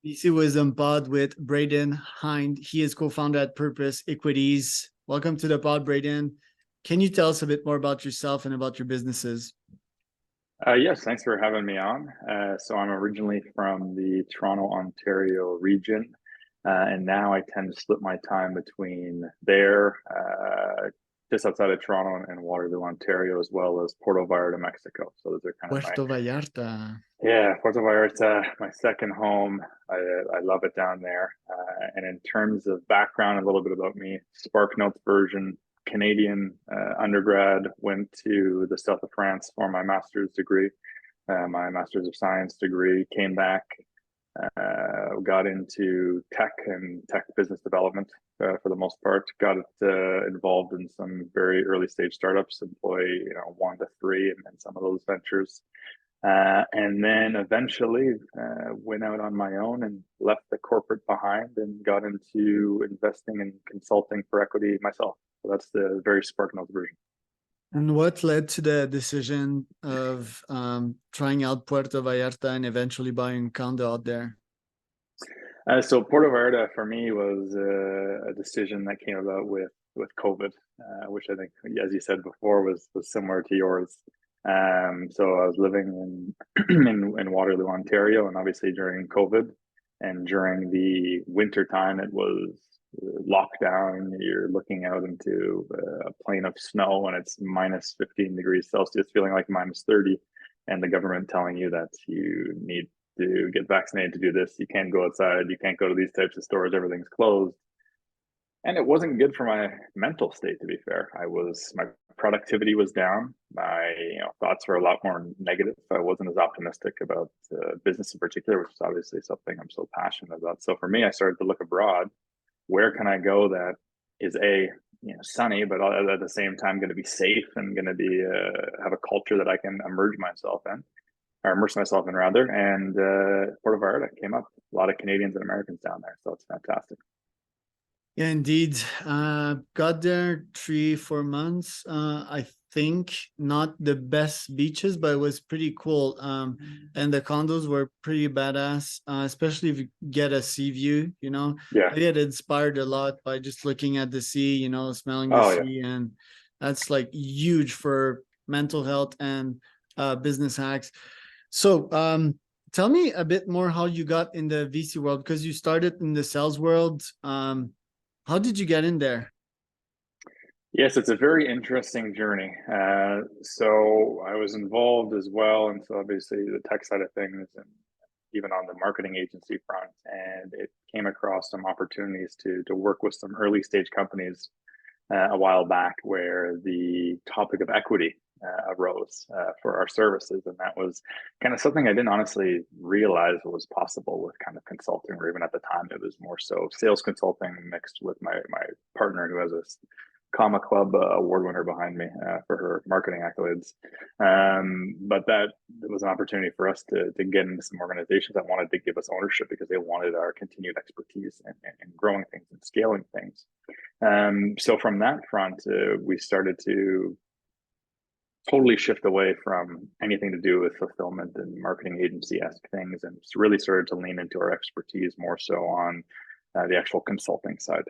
VC Wisdom Pod with Braden Hinde. He is co-founder at Purpose Equities. Welcome to the pod, Braden. Can you tell us a bit more about yourself and about your businesses? Yes, thanks for having me on. So I'm originally from the Toronto, Ontario region, and now I tend to split my time between there, just outside of Toronto and Waterloo, Ontario, as well as Puerto Vallarta, Mexico. So those are kind of my, Puerto Vallarta. yeah, Puerto Vallarta, my second home. I love it down there. And in terms of background, a little bit about me, Spark Notes version, Canadian undergrad, went to the south of France for my master's degree, my master's of science degree, came back, got into tech and tech business development for the most part, got involved in some very early stage startups, employee 1 to 3 and some of those ventures. And then eventually went out on my own and left the corporate behind and got into investing and consulting for equity myself. So that's the very Spark Notes version. And what led to the decision of trying out Puerto Vallarta and eventually buying a condo out there? So Puerto Vallarta for me was a decision that came about with COVID, which I think, as you said before, was similar to yours. So I was living in Waterloo, Ontario, and obviously during COVID and during the winter time, it was lockdown. You're looking out into a plain of snow, and it's minus 15 degrees Celsius, feeling like minus 30, and the government telling you that you need to get vaccinated to do this. You can't go outside. You can't go to these types of stores. Everything's closed. And it wasn't good for my mental state, to be fair. My productivity was down. My thoughts were a lot more negative. I wasn't as optimistic about business in particular, which is obviously something I'm so passionate about. So for me, I started to look abroad. Where can I go that is sunny, but at the same time going to be safe and going to be have a culture that I can immerse myself in rather. And Puerto Vallarta came up. A lot of Canadians and Americans down there, so it's fantastic. Yeah, indeed. Got there 3, 4 months. I think not the best beaches, but it was pretty cool. And the condos were pretty badass, especially if you get a sea view. Yeah. I get inspired a lot by just looking at the sea, smelling the Oh yeah. sea, and that's like huge for mental health and business hacks. So, tell me a bit more how you got in the VC world, because you started in the sales world. How did you get in there? Yes, it's a very interesting journey. So I was involved as well, and so obviously the tech side of things, and even on the marketing agency front, and it came across some opportunities to work with some early stage companies a while back, where the topic of equity arose for our services, and that was kind of something I didn't honestly realize was possible with kind of consulting, or even at the time it was more so sales consulting mixed with my partner, who has a Comma Club award winner behind me for her marketing accolades. But that was an opportunity for us to get into some organizations that wanted to give us ownership because they wanted our continued expertise in growing things and scaling things. So from that front, we started to totally shift away from anything to do with fulfillment and marketing agency-esque things, and really started to lean into our expertise more so on the actual consulting side.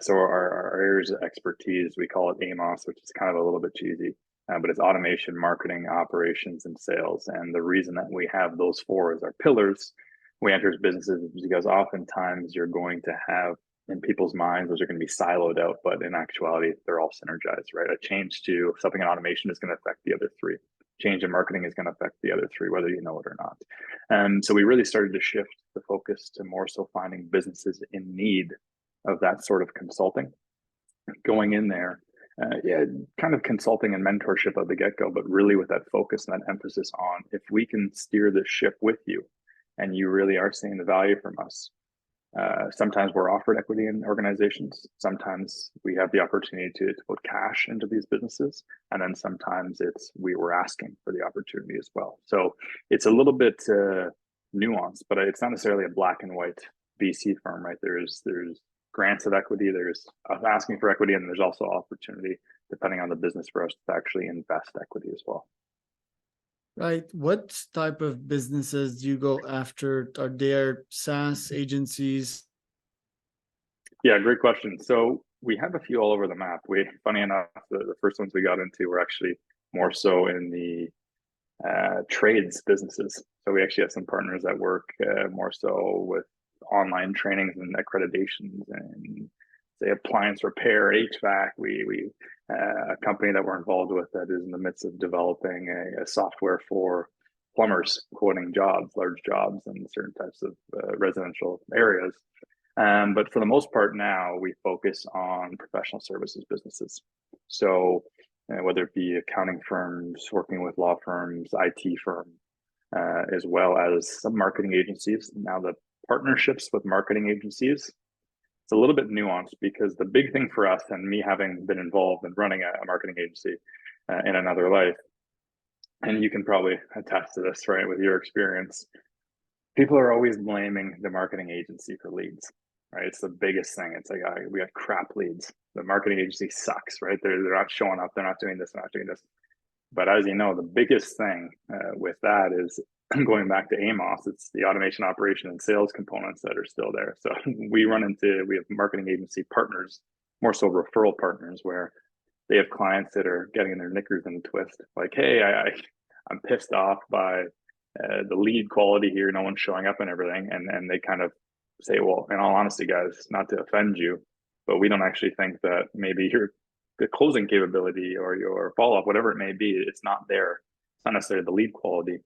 So our areas of expertise, we call it AMOS, which is kind of a little bit cheesy, but it's automation, marketing, operations, and sales. And the reason that we have those 4 as our pillars, we enter businesses, because oftentimes you're going to have in people's minds, those are going to be siloed out, but in actuality, they're all synergized, right? A change to something in automation is going to affect the other 3. Change in marketing is going to affect the other 3, whether you know it or not. And so we really started to shift the focus to more so finding businesses in need of that sort of consulting, going in there, kind of consulting and mentorship at the get-go, but really with that focus and that emphasis on, if we can steer the ship with you and you really are seeing the value from us. Sometimes we're offered equity in organizations. Sometimes we have the opportunity to put cash into these businesses. And then sometimes we were asking for the opportunity as well. So it's a little bit nuanced, but it's not necessarily a black and white VC firm, right? There's grants of equity, there's asking for equity, and there's also opportunity, depending on the business, for us to actually invest equity as well. Right. What type of businesses do you go after? Are there SaaS agencies? Yeah, great question. So we have a few all over the map. Funny enough, the first ones we got into were actually more so in the trades businesses. So we actually have some partners that work more so with online trainings and accreditations and say appliance repair, HVAC. We a company that we're involved with that is in the midst of developing a software for plumbers quoting jobs, large jobs in certain types of residential areas. But for the most part now, we focus on professional services businesses. So whether it be accounting firms, working with law firms, IT firms, as well as some marketing agencies. Now, the partnerships with marketing agencies, it's a little bit nuanced because the big thing for us, and me having been involved in running a marketing agency in another life, and you can probably attest to this, right, with your experience, people are always blaming the marketing agency for leads, right? It's the biggest thing. It's like, we got crap leads. The marketing agency sucks, right? They're not showing up. They're not doing this. They're not doing this. But as you know, the biggest thing with that is going back to Amos, it's the automation, operation, and sales components that are still there. So we have marketing agency partners, more so referral partners, where they have clients that are getting their knickers in a twist. Like, hey, I'm pissed off by the lead quality here. No one's showing up and everything. And they kind of say, well, in all honesty, guys, not to offend you, but we don't actually think that maybe the closing capability or your follow up, whatever it may be, it's not there. It's not necessarily the lead quality.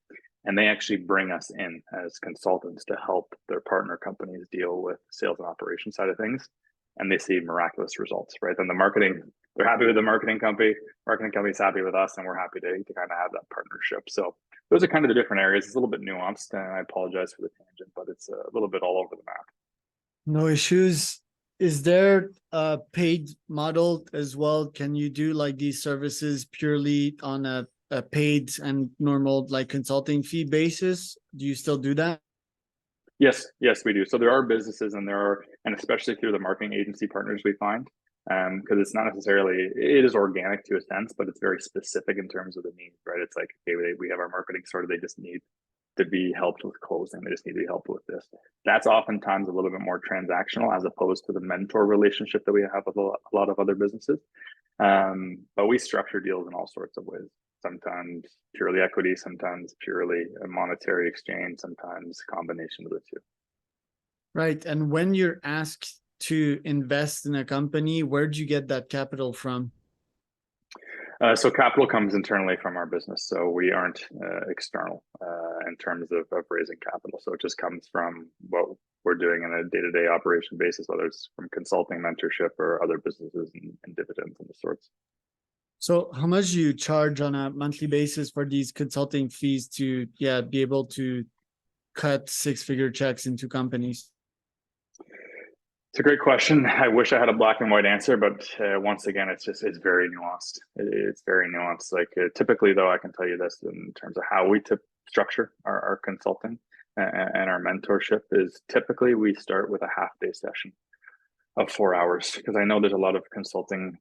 And they actually bring us in as consultants to help their partner companies deal with the sales and operations side of things. And they see miraculous results, right? Then they're happy with the marketing company's happy with us, and we're happy to kind of have that partnership. So those are kind of the different areas. It's a little bit nuanced, and I apologize for the tangent, but it's a little bit all over the map. No issues. Is there a paid model as well? Can you do like these services purely on a paid and normal like consulting fee basis? Do you still do that? Yes, we do. So there are businesses, and especially through the marketing agency partners we find, because it's not necessarily, it is organic to a sense, but it's very specific in terms of the needs, right? It's like, okay, we have our marketing sorted, they just need to be helped with closing. They just need to be helped with this. That's oftentimes a little bit more transactional as opposed to the mentor relationship that we have with a lot of other businesses. But we structure deals in all sorts of ways. Sometimes purely equity, sometimes purely a monetary exchange, sometimes a combination of the two. Right. And when you're asked to invest in a company, where'd you get that capital from? So capital comes internally from our business. So we aren't external in terms of raising capital. So it just comes from what we're doing on a day-to-day operation basis, whether it's from consulting, mentorship, or other businesses and dividends and the sorts. So how much do you charge on a monthly basis for these consulting fees to be able to cut six-figure checks into companies? It's a great question. I wish I had a black and white answer, but once again, it's very nuanced. It's very nuanced. Like typically, though, I can tell you this in terms of how we structure our consulting and our mentorship is typically we start with a half-day session of 4 hours, because I know there's a lot of consulting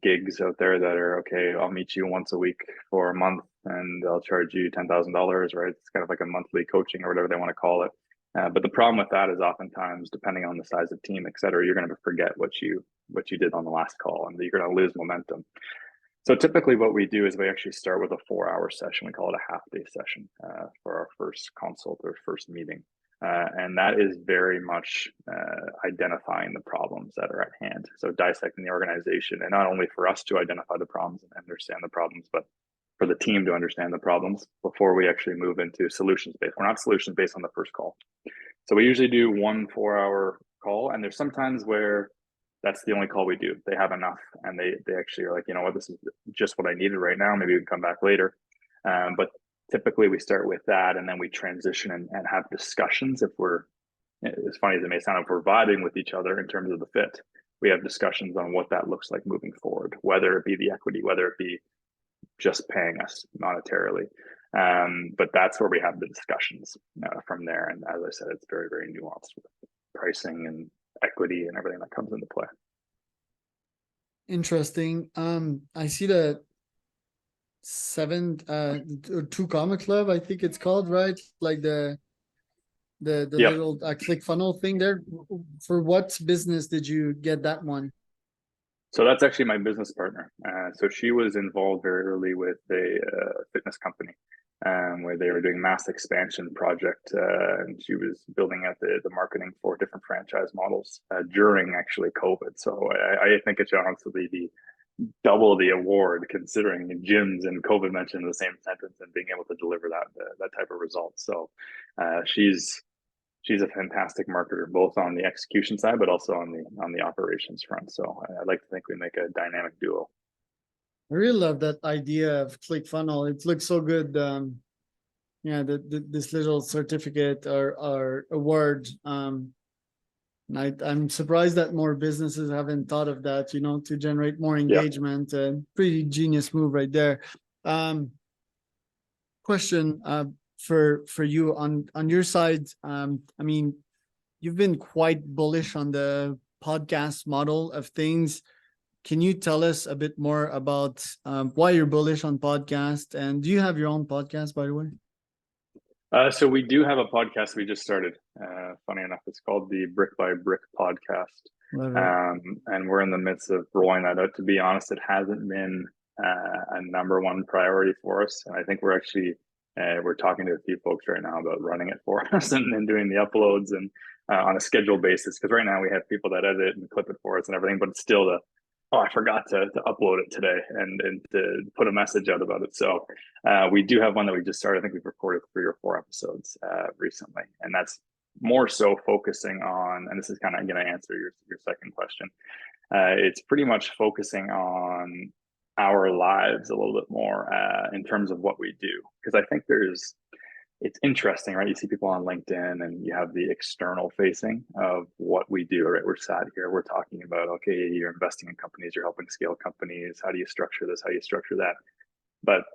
gigs out there that are, okay, I'll meet you once a week for a month and I'll charge you $10,000, right? It's kind of like a monthly coaching or whatever they want to call it. But the problem with that is oftentimes, depending on the size of team, et cetera, you're going to forget what you did on the last call, and you're going to lose momentum. So typically, what we do is we actually start with a 4 hour session. We call it a half day session for our first consult or first meeting, and that is very much identifying the problems that are at hand. So dissecting the organization, and not only for us to identify the problems and understand the problems, but for the team to understand the problems before we actually move into solutions based. We're not solutions based on the first call. So we usually do 1 4 hour call, and there's sometimes where that's the only call we do. They have enough, and they actually are like, you know what, this is just what I needed right now. Maybe we can come back later. But typically we start with that, and then we transition and have discussions. If we're, as funny as it may sound, if we're vibing with each other in terms of the fit, we have discussions on what that looks like moving forward, whether it be the equity, whether it be just paying us monetarily. But that's where we have the discussions from there. And as I said, it's very, very nuanced with pricing and equity and everything that comes into play. Interesting. I see that seven, two comma club, I think it's called, right? Like the Yep. little click funnel thing there. For what business did you get that one? So that's actually my business partner. So she was involved very early with a fitness company where they were doing mass expansion project, and she was building out the marketing for different franchise models during actually COVID. So I think it's honestly the double the award considering gyms and COVID mentioned in the same sentence and being able to deliver that type of result. So she's a fantastic marketer, both on the execution side, but also on the operations front. So I like to think we make a dynamic duo. I really love that idea of click funnel. It looks so good. Yeah, this little certificate or award. I'm surprised that more businesses haven't thought of that, to generate more Yeah. engagement. Pretty genius move right there. Question for you on your side. I mean, you've been quite bullish on the podcast model of things. Can you tell us a bit more about why you're bullish on podcast? And do you have your own podcast, by the way? So we do have a podcast we just started. Funny enough, it's called the Brick by Brick Podcast, Love it. and we're in the midst of rolling that out. To be honest, it hasn't been a number one priority for us, and I think we're actually we're talking to a few folks right now about running it for us and doing the uploads and on a scheduled basis. Because right now we have people that edit and clip it for us and everything, but it's still the oh, I forgot to upload it today and to put a message out about it. So we do have one that we just started. I think we've recorded 3 or 4 episodes recently, and that's more so focusing on. And this is kind of going to answer your second question. It's pretty much focusing on our lives a little bit more in terms of what we do, because I think it's interesting, right? You see people on LinkedIn and you have the external facing of what we do, right? We're sat here, we're talking about, okay, you're investing in companies, you're helping scale companies. How do you structure this? How do you structure that? But,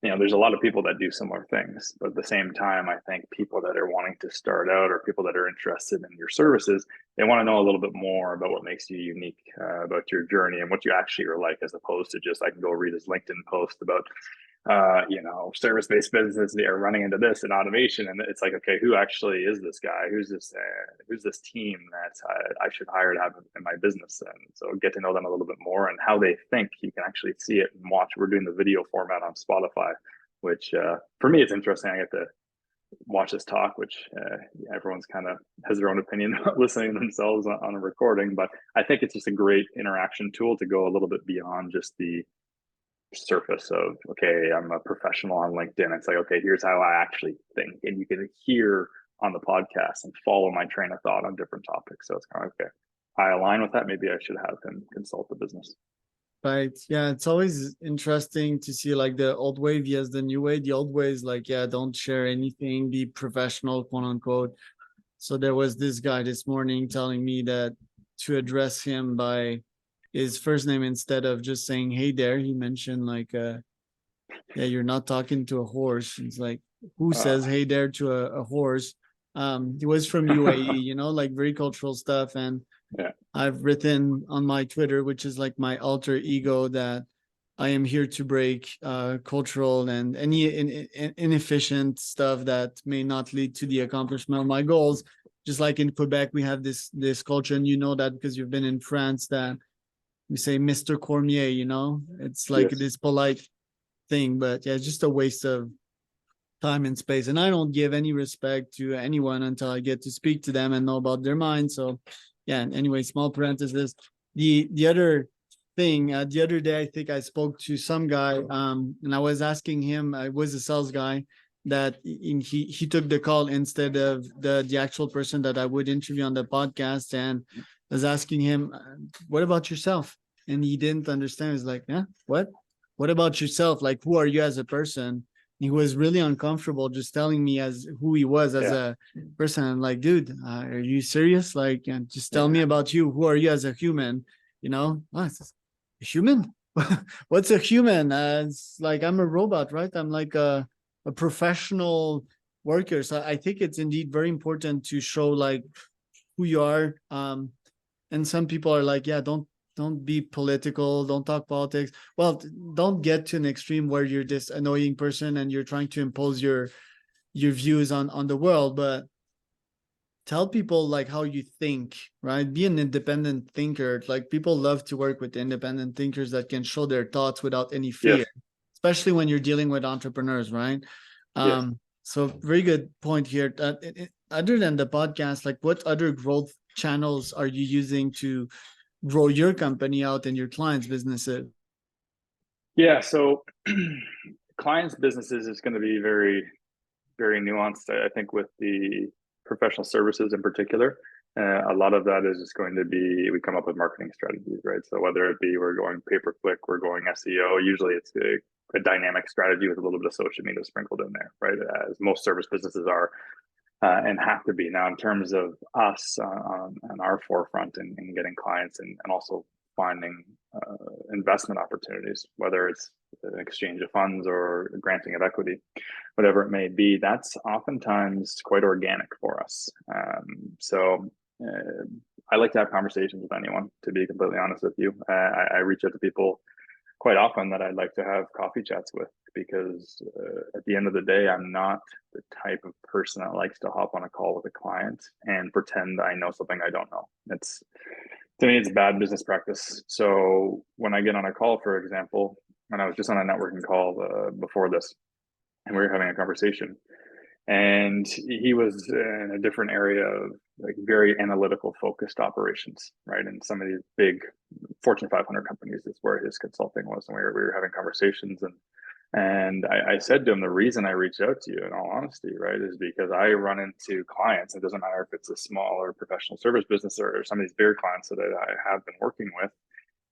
there's a lot of people that do similar things. But at the same time, I think people that are wanting to start out or people that are interested in your services, they want to know a little bit more about what makes you unique, about your journey and what you actually are like, as opposed to just, I can go read his LinkedIn post about service-based business, they are running into this and automation, and it's like, okay, who actually is this guy? Who's this team that I should hire to have in my business? And so get to know them a little bit more and how they think. You can actually see it and watch. We're doing the video format on Spotify, which for me, it's interesting. I get to watch us talk, which everyone's kind of has their own opinion about listening to themselves on a recording, but I think it's just a great interaction tool to go a little bit beyond just the surface of, okay, I'm a professional on LinkedIn. It's like, okay, here's how I actually think, and you can hear on the podcast and follow my train of thought on different topics. So it's kind of okay, I align with that. Maybe I should have him consult the business. Right. Yeah, it's always interesting to see like the old way vs the new way. The old way is like, yeah, don't share anything, be professional, quote unquote. So there was this guy this morning telling me that to address him by his first name instead of just saying hey there, he mentioned like yeah, you're not talking to a horse. It's like, who says hey there to a horse? He was from UAE, like very cultural stuff. And yeah. I've written on my Twitter, which is like my alter ego, that I am here to break cultural and any inefficient stuff that may not lead to the accomplishment of my goals. Just like in Quebec, we have this culture, and you know that because you've been in France, that we say Mr. Cormier, it's like Yes. this polite thing, but yeah, it's just a waste of time and space. And I don't give any respect to anyone until I get to speak to them and know about their mind. So yeah, anyway, small parenthesis. The other thing, the other day, I think I spoke to some guy, and I was asking him, I was a sales guy, that he took the call instead of the actual person that I would interview on the podcast, and I was asking him, what about yourself? And he didn't understand. He's like, yeah, what about yourself? Like, who are you as a person? He was really uncomfortable just telling me as who he was as a person. I'm like, dude, are you serious? Like, just tell me about you. Who are you as a human? What, a human? What's a human? It's like, I'm a robot, right? I'm like a professional worker. So I think it's indeed very important to show like who you are. And some people are like, yeah, don't don't be political, don't talk politics. Well, don't get to an extreme where you're this annoying person and you're trying to impose your views on the world, but tell people like how you think, right? Be an independent thinker. Like people love to work with independent thinkers that can show their thoughts without any Yes, fear, especially when you're dealing with entrepreneurs, right? yes. So very good point here. Other than the podcast, like what other growth channels are you using to grow your company out and your clients' businesses? Yeah, so clients' businesses is going to be very, very nuanced. I think with the professional services in particular, a lot of that is just going to be we come up with marketing strategies, right? So whether it be we're going pay per click, we're going SEO. Usually it's a dynamic strategy with a little bit of social media sprinkled in there, right? As most service businesses are, and have to be. Now, in terms of us on our forefront in getting clients and also finding investment opportunities, whether it's an exchange of funds or granting of equity, whatever it may be, that's oftentimes quite organic for us. So I like to have conversations with anyone, to be completely honest with you. I reach out to people quite often that I'd like to have coffee chats with because at the end of the day, I'm not the type of person that likes to hop on a call with a client and pretend I know something I don't know. It's to me, it's bad business practice. So when I get on a call, for example, and I was just on a networking call before this, and we were having a conversation, and he was in a different area of like very analytical focused operations, right? And some of these big Fortune 500 companies is where his consulting was, and we were having conversations, and I said to him, the reason I reached out to you, in all honesty, right, is because I run into clients. It doesn't matter if it's a small or professional service business or some of these bigger clients that I have been working with.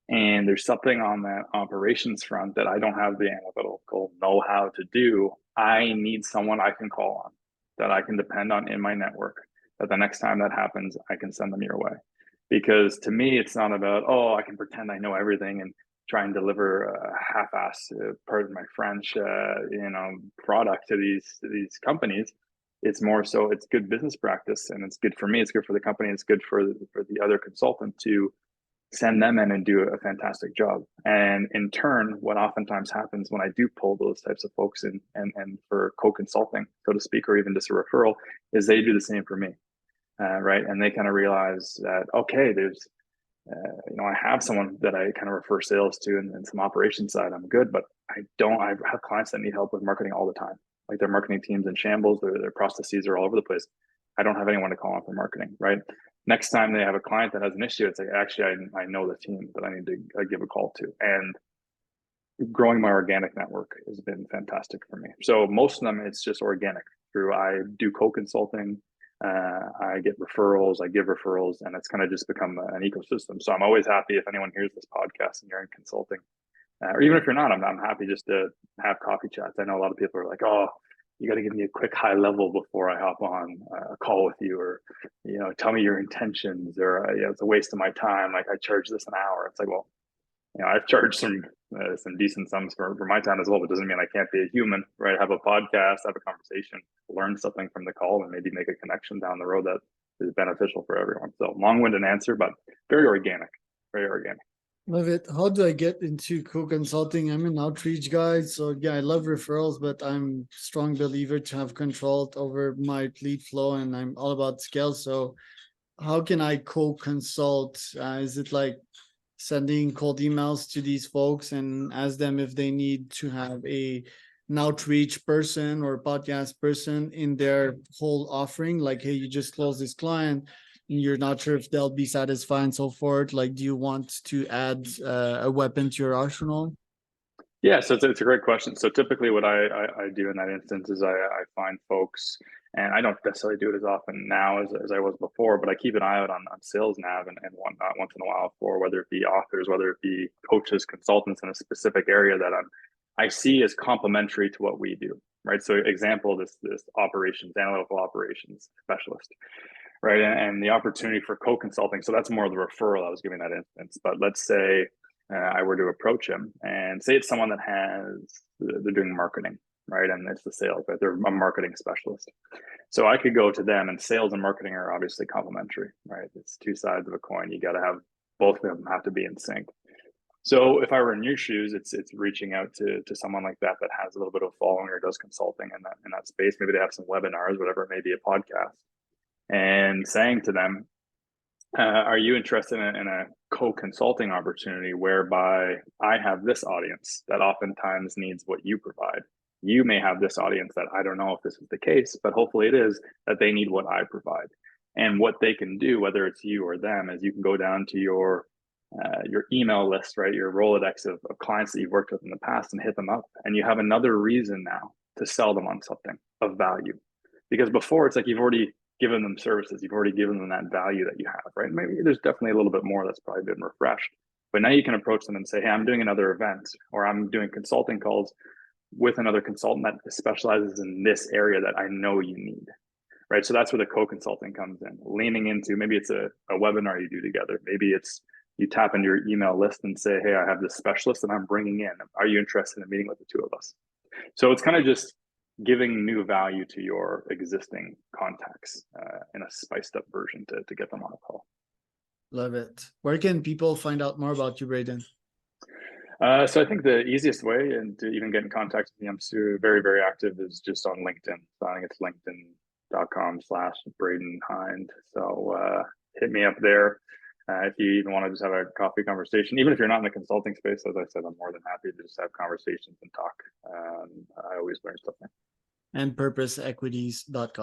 And there's something on that operations front that I don't have the analytical know-how to do. I need someone I can call on, that I can depend on in my network, that the next time that happens, I can send them your way. Because to me, it's not about, oh, I can pretend I know everything and try and deliver a half-ass, pardon my French, product to these companies. It's more so it's good business practice, and it's good for me. It's good for the company. It's good for the other consultant to send them in and do a fantastic job. And in turn, what oftentimes happens when I do pull those types of folks in and for co-consulting, so to speak, or even just a referral, is they do the same for me, right? And they kind of realize that, okay, there's, I have someone that I kind of refer sales to and some operations side, I'm good, but I have clients that need help with marketing all the time. Like their marketing teams in shambles, their processes are all over the place. I don't have anyone to call on for marketing, right? Next time they have a client that has an issue, it's like, actually, I know the team that I need to give a call to. And growing my organic network has been fantastic for me. So most of them, it's just organic through, I do co-consulting, I get referrals, I give referrals, and it's kind of just become an ecosystem. So I'm always happy if anyone hears this podcast and you're in consulting, or even if you're not, I'm happy just to have coffee chats. I know a lot of people are like, oh, you got to give me a quick high level before I hop on a call with you, or tell me your intentions, or it's a waste of my time. Like I charge this an hour. It's like, well, I've charged some decent sums for my time as well, but it doesn't mean I can't be a human, right? Have a podcast, have a conversation, learn something from the call, and maybe make a connection down the road that is beneficial for everyone. So long-winded answer, but very organic, very organic. Love it. How do I get into co-consulting? I'm an outreach guy, so yeah, I love referrals, but I'm strong believer to have control over my lead flow, and I'm all about scale. So how can I co-consult? Is it like sending cold emails to these folks and ask them if they need to have an outreach person or podcast person in their whole offering? Like, hey, you just closed this client, and you're not sure if they'll be satisfied and so forth. Like, do you want to add a weapon to your arsenal? Yeah, so it's a great question. So typically what I do in that instance is I find folks, and I don't necessarily do it as often now as I was before, but I keep an eye out on sales nav and whatnot once in a while for whether it be authors, whether it be coaches, consultants in a specific area that I see as complementary to what we do, right? So example, this analytical operations specialist, right? And the opportunity for co-consulting. So that's more of the referral I was giving that instance. But let's say I were to approach him and say it's someone that they're doing marketing, right? And it's the sales, right? They're a marketing specialist. So I could go to them, and sales and marketing are obviously complementary, right? It's two sides of a coin. You got to have both of them have to be in sync. So if I were in your shoes, it's reaching out to someone like that has a little bit of following or does consulting in that space. Maybe they have some webinars, whatever it may be, a podcast, and saying to them, are you interested in a co-consulting opportunity whereby I have this audience that oftentimes needs what you provide? You may have this audience that I don't know if this is the case, but hopefully it is, that they need what I provide. And what they can do, whether it's you or them, is you can go down to your email list, right? Your Rolodex of clients that you've worked with in the past and hit them up. And you have another reason now to sell them on something of value. Because before it's like you've already given them services, you've already given them that value that you have, right? Maybe there's definitely a little bit more that's probably been refreshed. But now you can approach them and say, hey, I'm doing another event, or I'm doing consulting calls with another consultant that specializes in this area that I know you need. Right. So that's where the co-consulting comes in, leaning into, maybe it's a webinar you do together. Maybe it's you tap into your email list and say, hey, I have this specialist that I'm bringing in. Are you interested in meeting with the two of us? So it's kind of just giving new value to your existing contacts in a spiced up version to get them on a call. Love it. Where can people find out more about you, Braden? So I think the easiest way, and to even get in contact with me, I'm still very, very active, is just on LinkedIn. So I think it's linkedin.com/Braden Hinde. So hit me up there. If you even want to just have a coffee conversation, even if you're not in the consulting space, as I said, I'm more than happy to just have conversations and talk. I always learn something. And purposeequities.com.